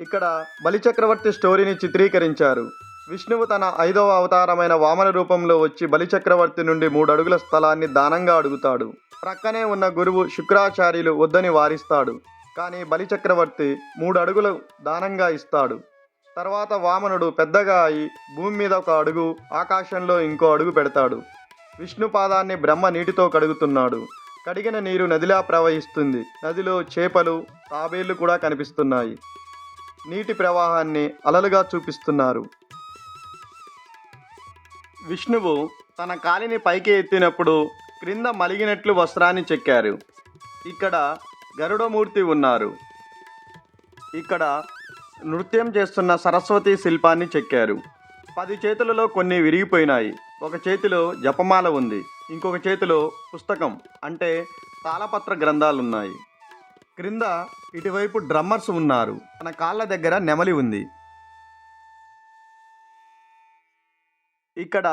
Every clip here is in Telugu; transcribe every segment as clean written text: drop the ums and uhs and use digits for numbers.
ఇక్కడ బలిచక్రవర్తి స్టోరీని చిత్రీకరించారు. విష్ణువు తన 5వ అవతారమైన వామన రూపంలో వచ్చి బలిచక్రవర్తి నుండి 3 అడుగుల స్థలాన్ని దానంగా అడుగుతాడు. ప్రక్కనే ఉన్న గురువు శుక్రాచార్యులు వద్దని వారిస్తాడు. కానీ బలిచక్రవర్తి 3 అడుగులు దానంగా ఇస్తాడు. తర్వాత వామనుడు పెద్దగా అయి భూమి మీద 1 అడుగు, ఆకాశంలో ఇంకో అడుగు పెడతాడు. విష్ణు పాదాన్ని బ్రహ్మ నీటితో కడుగుతున్నాడు. కడిగిన నీరు నదిలా ప్రవహిస్తుంది. నదిలో చేపలు, తాబేళ్లు కూడా కనిపిస్తున్నాయి. నీటి ప్రవాహాన్ని అలలుగా చూపిస్తున్నారు. విష్ణువు తన కాలిని పైకి ఎత్తినప్పుడు క్రింద మలిగినట్లు వస్త్రాన్ని చెక్కారు. ఇక్కడ గరుడమూర్తి ఉన్నారు. ఇక్కడ నృత్యం చేస్తున్న సరస్వతి శిల్పాన్ని చెక్కారు. 10 చేతులలో కొన్ని విరిగిపోయినాయి. ఒక చేతిలో జపమాల ఉంది. ఇంకొక చేతిలో పుస్తకం అంటే తాళపత్ర గ్రంథాలున్నాయి. క్రింద ఇటువైపు డ్రమ్మర్స్ ఉన్నారు. తన కాళ్ళ దగ్గర నెమలి ఉంది. ఇక్కడ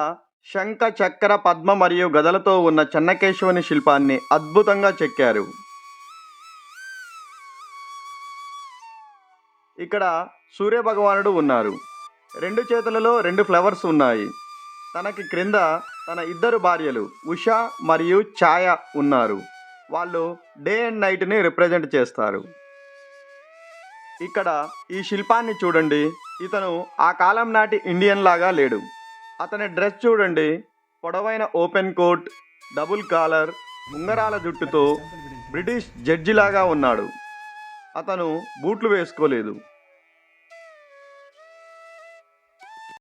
శంఖ, చక్ర, పద్మ మరియు గదలతో ఉన్న చెన్నకేశవుని శిల్పాన్ని అద్భుతంగా చెక్కారు. ఇక్కడ సూర్యభగవానుడు ఉన్నారు. 2 చేతులలో 2 ఫ్లవర్స్ ఉన్నాయి. తనకి క్రింద తన 2 భార్యలు ఉష మరియు ఛాయ ఉన్నారు. వాళ్ళు డే అండ్ నైట్ని రిప్రజెంట్ చేస్తారు. ఇక్కడ ఈ శిల్పాన్ని చూడండి. ఇతను ఆ కాలం నాటి ఇండియన్ లాగా లేడు. అతని డ్రెస్ చూడండి. పొడవైన ఓపెన్ కోట్, డబుల్ కాలర్, ఉంగరాల జుట్టుతో బ్రిటిష్ జడ్జి లాగా ఉన్నాడు. అతను బూట్లు వేసుకోలేదు.